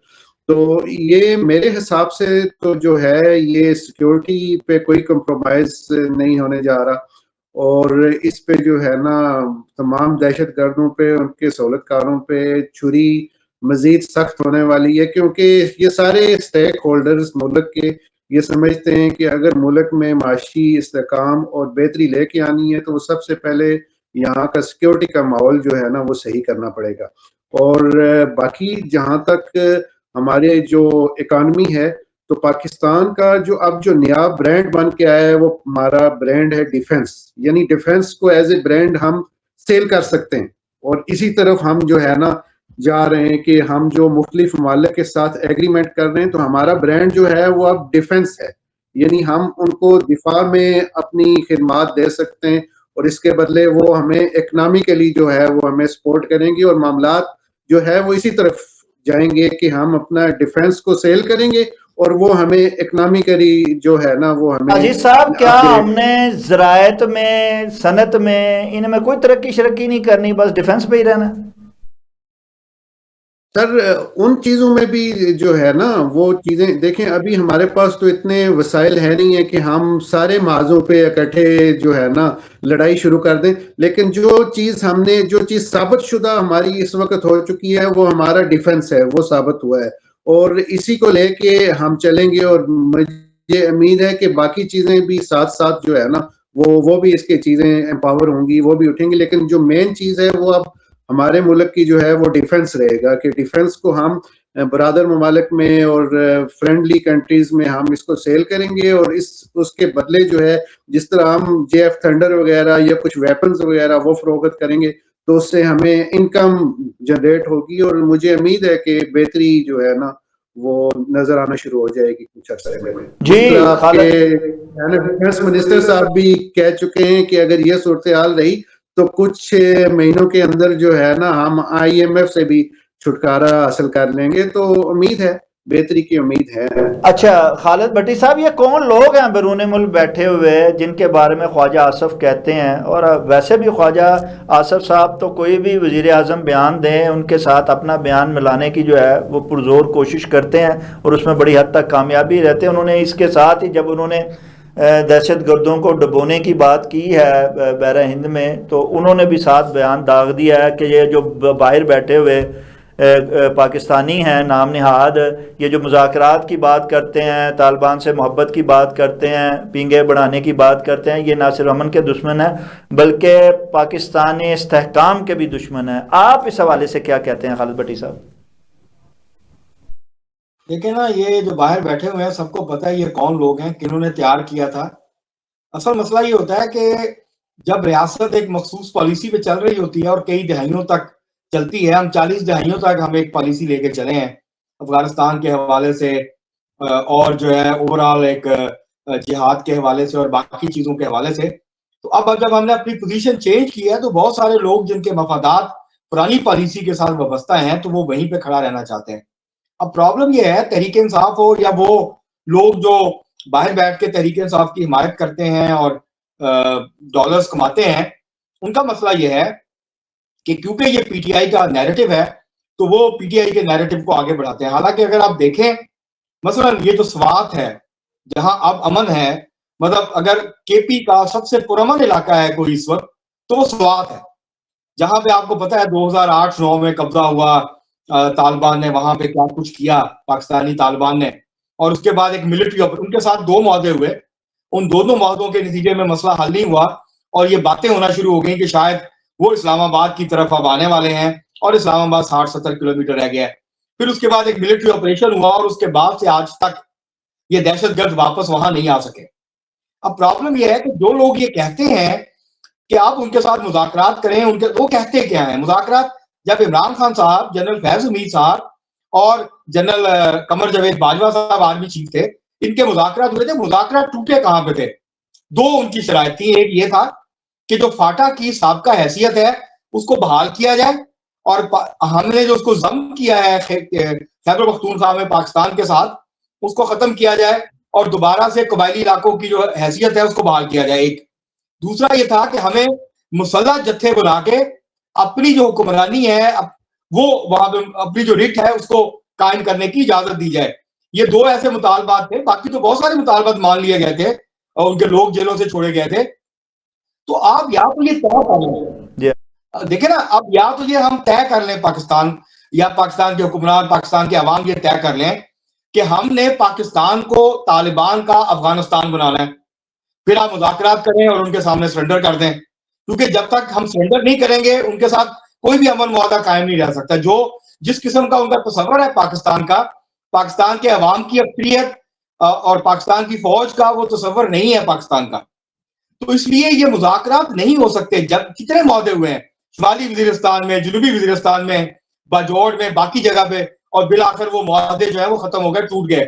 تو یہ میرے حساب سے تو جو ہے یہ سیکیورٹی پہ کوئی کمپرومائز نہیں ہونے جا رہا، اور اس پہ جو ہے نا تمام دہشت گردوں پہ، ان کے سہولت کاروں پہ چھری مزید سخت ہونے والی ہے، کیونکہ یہ سارے اسٹیک ہولڈرز ملک کے یہ سمجھتے ہیں کہ اگر ملک میں معاشی استحکام اور بہتری لے کے آنی ہے تو وہ سب سے پہلے یہاں کا سیکیورٹی کا ماحول جو ہے نا وہ صحیح کرنا پڑے گا۔ اور باقی جہاں تک ہمارے جو اکانومی ہے تو پاکستان کا جو نیا برانڈ بن کے آیا ہے وہ ہمارا برانڈ ہے ڈیفنس، یعنی ڈیفنس کو ایز اے برانڈ ہم سیل کر سکتے ہیں، اور اسی طرف ہم جو ہے نا جا رہے ہیں کہ ہم جو مختلف ممالک کے ساتھ ایگریمنٹ کر رہے ہیں تو ہمارا برانڈ جو ہے وہ اب ڈیفنس ہے، یعنی ہم ان کو دفاع میں اپنی خدمات دے سکتے ہیں، اور اس کے بدلے وہ ہمیں اکنامکلی جو ہے وہ ہمیں سپورٹ کریں گے، اور معاملات جو ہے وہ اسی طرف جائیں گے کہ ہم اپنا ڈیفنس کو سیل کریں گے اور وہ ہمیں اکنامکلی جو ہے نا وہ ہمیں عزیز صاحب، کیا ہم نے زراعت میں، صنعت میں، ان میں کوئی ترقی شرقی نہیں کرنی، بس ڈیفنس پہ ہی رہنا؟ سر ان چیزوں میں بھی جو ہے نا وہ چیزیں دیکھیں، ابھی ہمارے پاس تو اتنے وسائل ہے نہیں ہے کہ ہم سارے محاذوں پہ اکٹھے جو ہے نا لڑائی شروع کر دیں، لیکن جو چیز ثابت شدہ ہماری اس وقت ہو چکی ہے وہ ہمارا ڈیفنس ہے، وہ ثابت ہوا ہے، اور اسی کو لے کے ہم چلیں گے، اور مجھے امید ہے کہ باقی چیزیں بھی ساتھ ساتھ جو ہے نا وہ بھی اس کے چیزیں امپاور ہوں گی، وہ بھی اٹھیں گی، لیکن جو مین چیز ہے وہ اب ہمارے ملک کی جو ہے وہ ڈیفنس رہے گا، کہ ڈیفنس کو ہم برادر ممالک میں اور فرینڈلی کنٹریز میں ہم اس کو سیل کریں گے، اور اس کے بدلے جو ہے جس طرح ہم JF تھنڈر وغیرہ یا کچھ ویپنز وغیرہ وہ فروخت کریں گے تو اس سے ہمیں انکم جنریٹ ہوگی، اور مجھے امید ہے کہ بہتری جو ہے نا وہ نظر آنا شروع ہو جائے گی کچھ عرصے میں۔ جی جس طرح آپ کے خالد، ڈیفنس منسٹر صاحب بھی کہہ چکے ہیں کہ اگر یہ صورتحال رہی تو کچھ مہینوں کے اندر جو ہے نا ہم IMF سے بھی چھٹکارا حاصل کر لیں گے، تو امید ہے، بہتری کی امید ہے۔ اچھا خالد بھٹی صاحب، یہ کون لوگ ہیں بیرون ملک بیٹھے ہوئے جن کے بارے میں خواجہ آصف کہتے ہیں؟ اور ویسے بھی خواجہ آصف صاحب تو کوئی بھی وزیر اعظم بیان دیں ان کے ساتھ اپنا بیان ملانے کی جو ہے وہ پرزور کوشش کرتے ہیں، اور اس میں بڑی حد تک کامیابی رہتے ہیں۔ انہوں نے اس کے ساتھ ہی جب انہوں نے دہشت گردوں کو ڈبونے کی بات کی ہے بحر ہند میں، تو انہوں نے بھی ساتھ بیان داغ دیا ہے کہ یہ جو باہر بیٹھے ہوئے پاکستانی ہیں نام نہاد، یہ جو مذاکرات کی بات کرتے ہیں، طالبان سے محبت کی بات کرتے ہیں، پینگے بڑھانے کی بات کرتے ہیں، یہ نہ صرف امن کے دشمن ہیں بلکہ پاکستانی استحکام کے بھی دشمن ہیں۔ آپ اس حوالے سے کیا کہتے ہیں خالد بھٹی صاحب؟ دیکھیں نا، یہ جو باہر بیٹھے ہوئے ہیں سب کو پتہ ہے یہ کون لوگ ہیں، کنہوں نے تیار کیا تھا۔ اصل مسئلہ یہ ہوتا ہے کہ جب ریاست ایک مخصوص پالیسی پہ چل رہی ہوتی ہے اور کئی دہائیوں تک چلتی ہے، ہم 40 دہائیوں تک ہم ایک پالیسی لے کے چلے ہیں، افغانستان کے حوالے سے اور جو ہے اوور آل ایک جہاد کے حوالے سے اور باقی چیزوں کے حوالے سے. تو اب جب ہم نے اپنی پوزیشن چینج کی ہے تو بہت سارے لوگ جن کے مفادات پرانی پالیسی کے ساتھ وابستہ ہیں تو وہ وہیں پہ کھڑا رہنا چاہتے ہیں. اب پرابلم یہ ہے تحریک انصاف ہو یا وہ لوگ جو باہر بیٹھ کے تحریک انصاف کی حمایت کرتے ہیں اور ڈالرز کماتے ہیں, ان کا مسئلہ یہ ہے کہ کیونکہ یہ پی ٹی آئی کا نیریٹو ہے تو وہ پی ٹی آئی کے نیریٹو کو آگے بڑھاتے ہیں. حالانکہ اگر آپ دیکھیں مثلا یہ جو سوات ہے جہاں اب امن ہے, مطلب اگر کے پی کا سب سے پرامن علاقہ ہے کوئی اس وقت تو وہ سوات ہے, جہاں پہ آپ کو پتا ہے 2008-9 میں قبضہ ہوا طالبان نے, وہاں پہ کیا کچھ کیا پاکستانی طالبان نے, اور اس کے بعد ایک ملٹری ان کے ساتھ 2 معاہدے ہوئے, ان دونوں معاہدوں کے نتیجے میں مسئلہ حل نہیں ہوا اور یہ باتیں ہونا شروع ہو گئیں کہ شاید وہ اسلام آباد کی طرف اب آنے والے ہیں اور اسلام آباد 60-70 کلومیٹر رہ گیا ہے. پھر اس کے بعد ایک ملٹری آپریشن ہوا اور اس کے بعد سے آج تک یہ دہشت گرد واپس وہاں نہیں آ سکے. اب پرابلم یہ ہے کہ جو لوگ یہ کہتے ہیں کہ آپ ان کے ساتھ مذاکرات کریں, وہ کہتے کیا ہیں مذاکرات؟ جب عمران خان صاحب, جنرل فیض حمید صاحب اور جنرل قمر جاوید باجوہ صاحب آرمی چیف تھے, ان کے مذاکرات ہوئے تھے. مذاکرات ٹوٹے کہاں پہ تھے؟ 2 ان کی شرائط تھی. ایک یہ تھا کہ جو فاٹا کی سابقہ حیثیت ہے اس کو بحال کیا جائے, اور ہم نے جو اس کو ضم کیا ہے خیبر پختونخوا میں پاکستان کے ساتھ اس کو ختم کیا جائے اور دوبارہ سے قبائلی علاقوں کی جو حیثیت ہے اس کو بحال کیا جائے. ایک دوسرا یہ تھا کہ ہمیں مسلح جتھے بنا کے اپنی جو حکمرانی ہے وہ وہاں پہ اپنی جو رٹ ہے اس کو قائم کرنے کی اجازت دی جائے. یہ 2 ایسے مطالبات تھے, باقی تو بہت سارے مطالبات مان لیے گئے تھے اور ان کے لوگ جیلوں سے چھوڑے گئے تھے. تو آپ یا تو یہ طے کر لیں, دیکھیں نا, اب یا تو یہ ہم طے کر لیں پاکستان یا پاکستان کے حکمران, پاکستان کے عوام یہ طے کر لیں کہ ہم نے پاکستان کو طالبان کا افغانستان بنانا ہے, پھر آپ مذاکرات کریں اور ان کے سامنے سرنڈر کر دیں, کیونکہ جب تک ہم سرنڈر نہیں کریں گے ان کے ساتھ کوئی بھی امن معاہدہ قائم نہیں رہ سکتا. جس قسم کا ان کا تصور ہے پاکستان کا, پاکستان کے عوام کی اکثریت اور پاکستان کی فوج کا وہ تصور نہیں ہے پاکستان کا. تو اس لیے یہ مذاکرات نہیں ہو سکتے. جب کتنے معاہدے ہوئے ہیں شمالی وزیرستان میں, جنوبی وزیرستان میں, باجوڑ میں, باقی جگہ پہ, اور بالآخر وہ معاہدے جو ہے وہ ختم ہو گئے, ٹوٹ گئے.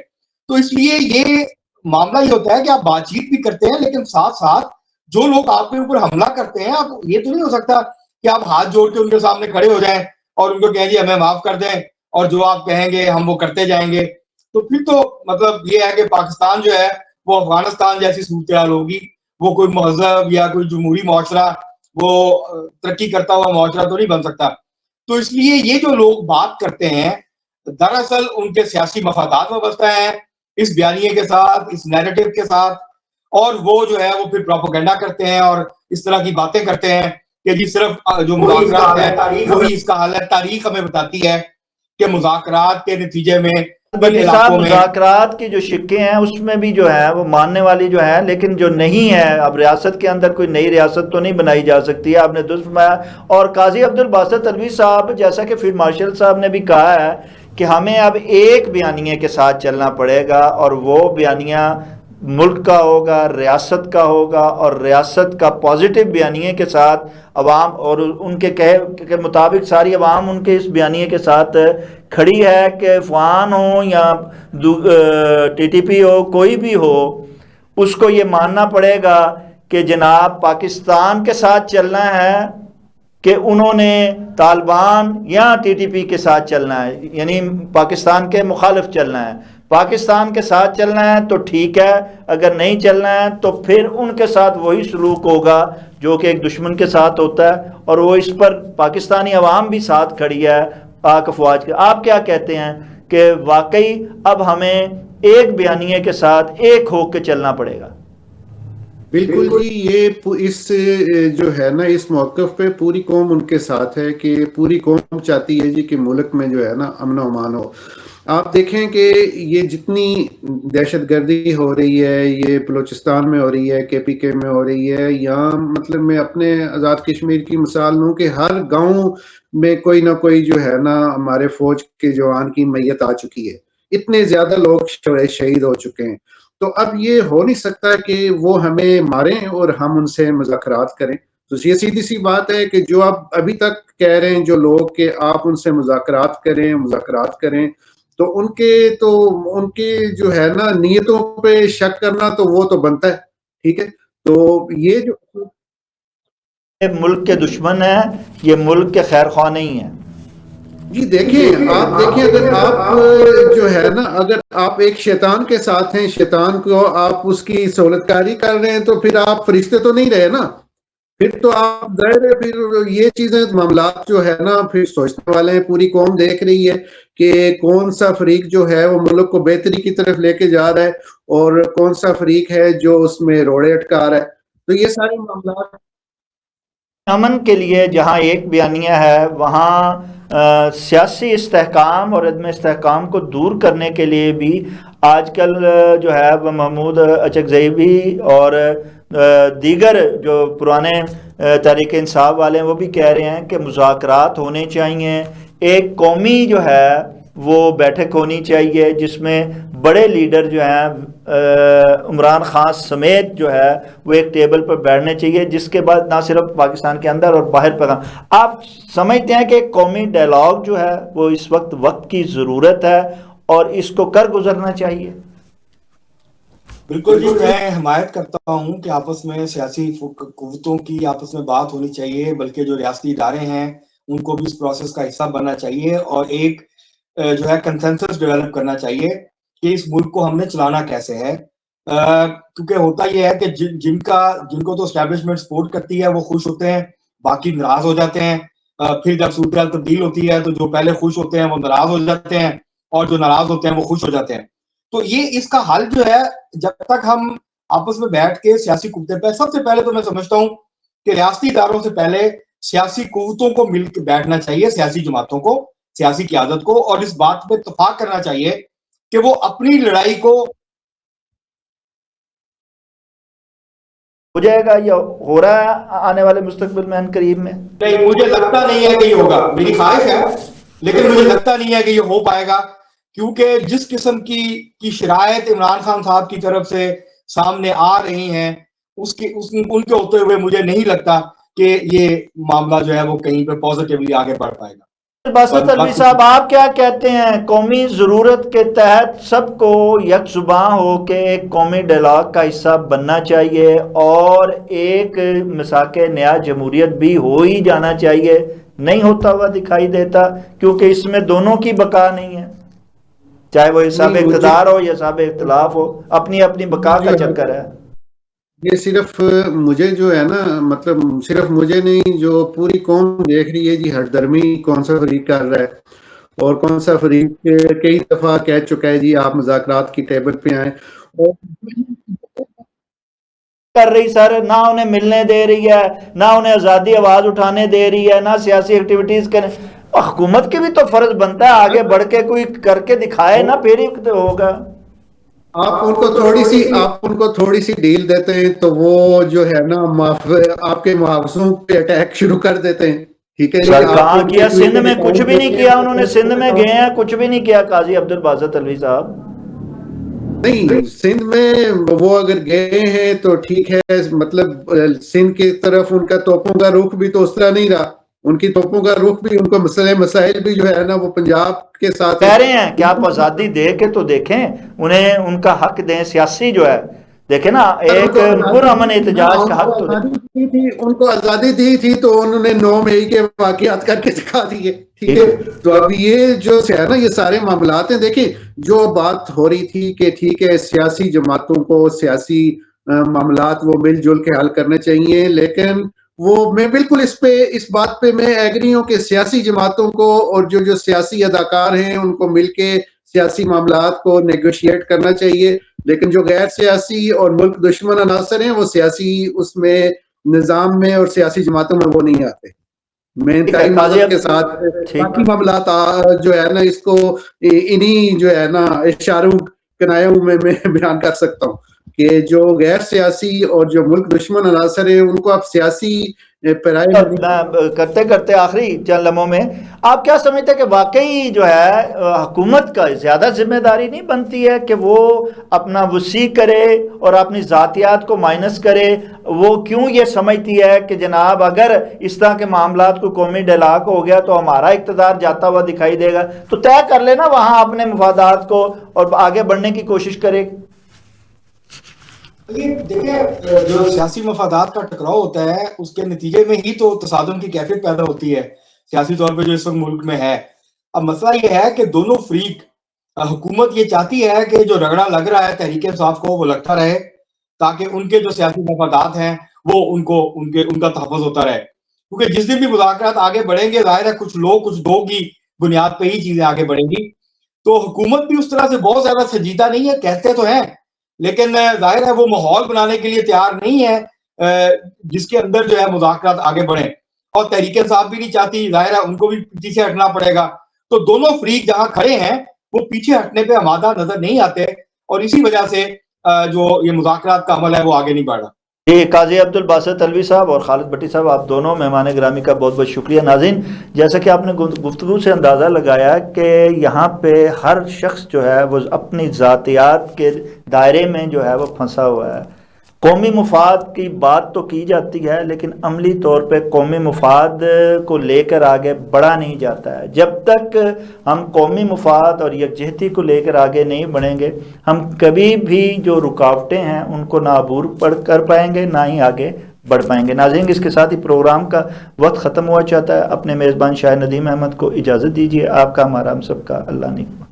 تو اس لیے یہ معاملہ یہ ہوتا ہے کہ آپ بات چیت بھی کرتے ہیں لیکن ساتھ ساتھ جو لوگ آپ کے اوپر حملہ کرتے ہیں, آپ یہ تو نہیں ہو سکتا کہ آپ ہاتھ جوڑ کے ان کے سامنے کھڑے ہو جائیں اور ان کو کہیں جی ہمیں معاف کر دیں اور جو آپ کہیں گے ہم وہ کرتے جائیں گے. تو پھر تو مطلب یہ ہے کہ پاکستان جو ہے وہ افغانستان جیسی صورتحال ہوگی, وہ کوئی مہذب یا کوئی جمہوری معاشرہ, وہ ترقی کرتا ہوا معاشرہ تو نہیں بن سکتا. تو اس لیے یہ جو لوگ بات کرتے ہیں دراصل ان کے سیاسی مفادات وابستہ ہیں اس بیانیے کے ساتھ, اس نیریٹو کے ساتھ, اور وہ جو ہے وہ پھر پروپیگنڈا کرتے ہیں اور اس طرح کی باتیں کرتے ہیں کہ جی صرف جو مذاکرات ہے وہی اس کا حل ہے. تاریخ ہمیں بتاتی ہے کہ مذاکرات کے نتیجے میں مذاکرات کی جو شکیں ہیں اس میں بھی جو ہے وہ ماننے والی جو ہے, لیکن جو نہیں ہے, اب ریاست کے اندر کوئی نئی ریاست تو نہیں بنائی جا سکتی ہے, آپ نے درست فرمایا. اور قاضی عبدالباسط علوی صاحب جیسا کہ فیلڈ مارشل صاحب نے بھی کہا ہے کہ ہمیں اب ایک بیانیے کے ساتھ چلنا پڑے گا, اور وہ بیانیہ ملک کا ہوگا, ریاست کا ہوگا, اور ریاست کا پازیٹیو بیانیے کے ساتھ عوام, اور ان کے کہے کے مطابق ساری عوام ان کے اس بیانیے کے ساتھ کھڑی ہے کہ افغان ہو یا ٹی ٹی پی ہو, کوئی بھی ہو, اس کو یہ ماننا پڑے گا کہ جناب پاکستان کے ساتھ چلنا ہے کہ انہوں نے طالبان یا ٹی ٹی پی کے ساتھ چلنا ہے, یعنی پاکستان کے مخالف چلنا ہے. پاکستان کے ساتھ چلنا ہے تو ٹھیک ہے, اگر نہیں چلنا ہے تو پھر ان کے ساتھ وہی سلوک ہوگا جو کہ ایک دشمن کے ساتھ ہوتا ہے, اور وہ اس پر پاکستانی عوام بھی ساتھ کھڑی ہے پاک افواج کے. آپ کیا کہتے ہیں کہ واقعی اب ہمیں ایک بیانیے کے ساتھ ایک ہو کے چلنا پڑے گا؟ بالکل جی, یہ اس جو ہے نا اس موقف پہ پوری قوم ان کے ساتھ ہے کہ پوری قوم چاہتی ہے جی کہ ملک میں جو ہے نا امن و امان ہو. آپ دیکھیں کہ یہ جتنی دہشت گردی ہو رہی ہے, یہ بلوچستان میں ہو رہی ہے, کے پی کے میں ہو رہی ہے, یا مطلب میں اپنے آزاد کشمیر کی مثال لوں کہ ہر گاؤں میں کوئی نہ کوئی جو ہے نا ہمارے فوج کے جوان کی میت آ چکی ہے, اتنے زیادہ لوگ شہید ہو چکے ہیں. تو اب یہ ہو نہیں سکتا کہ وہ ہمیں ماریں اور ہم ان سے مذاکرات کریں. تو یہ سیدھی سی بات ہے کہ جو آپ ابھی تک کہہ رہے ہیں جو لوگ کہ آپ ان سے مذاکرات کریں, تو ان کے جو ہے نا نیتوں پہ شک کرنا تو وہ تو بنتا ہے. ٹھیک ہے, تو یہ جو ملک کے دشمن ہیں, یہ ملک کے خیر خواہ نہیں ہیں. جی دیکھیں اگر آپ جو ہے نا اگر آپ ایک شیطان کے ساتھ ہیں, شیطان کو آپ اس کی سہولت کاری کر رہے ہیں, تو پھر آپ فرشتے تو نہیں رہے نا. پھر تو آپ ظاہر ہے پھر یہ چیزیں معاملات جو ہے نا پھر سوچنے والے ہیں. پوری قوم دیکھ رہی ہے کہ کون سا فریق جو ہے وہ ملک کو بہتری کی طرف لے کے جا رہا ہے اور کون سا فریق ہے جو اس میں روڑے اٹکا رہا ہے. تو یہ سارے معاملات امن کے لیے جہاں ایک بیانیہ ہے, وہاں سیاسی استحکام اور عدم استحکام کو دور کرنے کے لیے بھی آج کل جو ہے وہ محمود اچکزئی اور دیگر جو پرانے تحریک انصاف والے ہیں وہ بھی کہہ رہے ہیں کہ مذاکرات ہونے چاہیے. ایک قومی جو ہے وہ بیٹھک ہونی چاہیے جس میں بڑے لیڈر جو ہیں عمران خان سمیت جو ہے وہ ایک ٹیبل پر بیٹھنے چاہیے, جس کے بعد نہ صرف پاکستان کے اندر اور باہر پیغام. آپ سمجھتے ہیں کہ ایک قومی ڈائلاگ جو ہے وہ اس وقت کی ضرورت ہے اور اس کو کر گزرنا چاہیے؟ بالکل جی, میں حمایت کرتا ہوں کہ آپس میں سیاسی قوتوں کی آپس میں بات ہونی چاہیے, بلکہ جو ریاستی ادارے ہیں ان کو بھی اس پروسیس کا حصہ بننا چاہیے اور ایک جو ہے کنسنسس ڈیولپ کرنا چاہیے کہ اس ملک کو ہم نے چلانا کیسے ہے. کیونکہ ہوتا یہ ہے کہ جن کو تو اسٹیبلشمنٹ سپورٹ کرتی ہے وہ خوش ہوتے ہیں, باقی ناراض ہو جاتے ہیں. پھر جب صورتحال تبدیل ہوتی ہے تو جو پہلے خوش ہوتے ہیں وہ ناراض ہو جاتے ہیں اور جو ناراض ہوتے ہیں وہ خوش ہو جاتے ہیں. تو یہ اس کا حل جو ہے, جب تک ہم آپس میں بیٹھ کے سیاسی قوتیں پہ, سب سے پہلے تو میں سمجھتا ہوں کہ ریاستی اداروں سے پہلے سیاسی قوتوں کو مل کے بیٹھنا چاہیے, سیاسی جماعتوں کو, سیاسی قیادت کو, اور اس بات پہ اتفاق کرنا چاہیے کہ وہ اپنی لڑائی کو ہو جائے گا یا ہو رہا ہے آنے والے مستقبل میں ان قریب میں؟ نہیں, مجھے لگتا نہیں ہے کہ یہ ہوگا. میری خواہش ہے لیکن مجھے لگتا نہیں ہے کہ یہ ہو پائے گا, کیونکہ جس قسم کی شرائط عمران خان صاحب کی طرف سے سامنے آ رہی ہیں ان کے ہوتے ہوئے مجھے نہیں لگتا کہ یہ معاملہ جو ہے وہ کہیں پہ پازیٹیولی آگے بڑھ پائے گا. باسط الوی صاحب, آپ کیا کہتے ہیں؟ قومی ضرورت کے تحت سب کو یک زباں ہو کے ایک قومی ڈائلاگ کا حصہ بننا چاہیے اور ایک مساق نیا جمہوریت بھی ہو ہی جانا چاہیے. نہیں ہوتا ہوا دکھائی دیتا کیونکہ اس میں دونوں کی بقا نہیں ہے, چاہے وہ حساب اقتدار ہو یا حساب اختلاف ہو, اپنی اپنی بقا کا چکر ہے. یہ صرف مجھے جو ہے نا, مطلب صرف مجھے نہیں, جو پوری قوم دیکھ رہی ہے جی, ہر درمی کون سا فریق کر رہا ہے اور کون سا فریق کئی دفعہ کہہ چکا ہے جی آپ مذاکرات کی ٹیبل پہ آئیں, اور کر رہی سر, نہ انہیں ملنے دے رہی ہے, نہ انہیں آزادی آواز اٹھانے دے رہی ہے, نہ سیاسی ایکٹیویٹیز کرنے. حکومت کی بھی تو فرض بنتا ہے آگے بڑھ کے کوئی کر کے دکھائے نا, پھر ہی ہوگا. آپ ان کو تھوڑی سی ڈیل دیتے ہیں تو وہ جو ہے نا آپ کے محافظوں پہ اٹیک شروع کر دیتے ہیں. ٹھیک ہے, سر کہاں کیا, سندھ میں کچھ بھی نہیں کیا انہوں نے, سندھ میں گئے ہیں کچھ بھی نہیں کیا قاضی عبد الباسط الوی صاحب. نہیں, سندھ میں وہ اگر گئے ہیں تو ٹھیک ہے, مطلب سندھ کی طرف ان کا توپوں کا رخ بھی تو اس طرح نہیں رہا. ان کی توپوں کا رخ بھی, ان کو مسائل بھی جو ہے نا وہ پنجاب کے ساتھ کہہ رہے ہیں کہ آپ آزادی دے کے تو دیکھیں, انہیں ان کا حق دیں سیاسی جو ہے, دیکھیں نا ایک پرامن احتجاج کا حق تو دیں. ان کو آزادی دی تھی تو انہوں نے 9 مئی کے واقعات کر کے دکھا دیے. ٹھیک ہے, تو اب یہ جو ہے نا یہ سارے معاملات ہیں. دیکھیں جو بات ہو رہی تھی کہ ٹھیک ہے سیاسی جماعتوں کو سیاسی معاملات وہ مل جل کے حل کرنے چاہیے, لیکن وہ میں بالکل اس بات پہ میں ایگری ہوں کہ سیاسی جماعتوں کو اور جو سیاسی اداکار ہیں ان کو مل کے سیاسی معاملات کو نیگوشیٹ کرنا چاہیے, لیکن جو غیر سیاسی اور ملک دشمن عناصر ہیں وہ سیاسی اس میں نظام میں اور سیاسی جماعتوں میں وہ نہیں آتے. میں انتہائی معذرت کے ساتھ باقی معاملات جو ہے نا اس کو انہی جو ہے نا اشاروں کنایوں میں بیان کر سکتا ہوں کہ جو غیر سیاسی اور جو ملک دشمن عناصر ہیں ان کو آپ سیاسی پیرائی میں کرتے کرتے آخری چند لمحوں میں آپ کیا سمجھتے ہیں کہ واقعی جو ہے حکومت کا زیادہ ذمہ داری نہیں بنتی ہے کہ وہ اپنا وسیع کرے اور اپنی ذاتیات کو مائنس کرے؟ وہ کیوں یہ سمجھتی ہے کہ جناب اگر اس طرح کے معاملات کو قومی ڈیلاگ ہو گیا تو ہمارا اقتدار جاتا ہوا دکھائی دے گا، تو طے کر لینا وہاں اپنے مفادات کو اور آگے بڑھنے کی کوشش کرے؟ دیکھیں جو سیاسی مفادات کا ٹکراؤ ہوتا ہے اس کے نتیجے میں ہی تو تصادم کی کیفیت پیدا ہوتی ہے سیاسی طور پہ جو اس وقت ملک میں ہے۔ اب مسئلہ یہ ہے کہ دونوں فریق، حکومت یہ چاہتی ہے کہ جو رگڑا لگ رہا ہے تحریک انصاف کو وہ لگتا رہے تاکہ ان کے جو سیاسی مفادات ہیں وہ ان کا تحفظ ہوتا رہے، کیونکہ جس دن بھی مذاکرات آگے بڑھیں گے ظاہر ہے کچھ دو کی بنیاد پہ ہی چیزیں آگے بڑھیں گی۔ تو حکومت بھی اس طرح سے بہت زیادہ سنجیدہ نہیں ہے، کہتے تو ہیں لیکن ظاہر ہے وہ ماحول بنانے کے لیے تیار نہیں ہے جس کے اندر جو ہے مذاکرات آگے بڑھیں، اور تحریک انصاف بھی نہیں چاہتی، ظاہر ہے ان کو بھی پیچھے ہٹنا پڑے گا۔ تو دونوں فریق جہاں کھڑے ہیں وہ پیچھے ہٹنے پہ آمادہ نظر نہیں آتے، اور اسی وجہ سے جو یہ مذاکرات کا عمل ہے وہ آگے نہیں بڑھ رہا۔ جی، قاضی عبدالباسط علوی صاحب اور خالد بھٹی صاحب، آپ دونوں مہمان گرامی کا بہت بہت شکریہ۔ ناظرین، جیسا کہ آپ نے گفتگو سے اندازہ لگایا کہ یہاں پہ ہر شخص جو ہے وہ اپنی ذاتیات کے دائرے میں جو ہے وہ پھنسا ہوا ہے۔ قومی مفاد کی بات تو کی جاتی ہے لیکن عملی طور پہ قومی مفاد کو لے کر آگے بڑھا نہیں جاتا ہے۔ جب تک ہم قومی مفاد اور یکجہتی کو لے کر آگے نہیں بڑھیں گے ہم کبھی بھی جو رکاوٹیں ہیں ان کو نہ عبور کر پائیں گے نہ ہی آگے بڑھ پائیں گے۔ ناظرین، اس کے ساتھ ہی پروگرام کا وقت ختم ہوا چاہتا ہے۔ اپنے میزبان شاہ ندیم احمد کو اجازت دیجیے۔ آپ کا ہمارا ہم سب کا اللہ نگہبان۔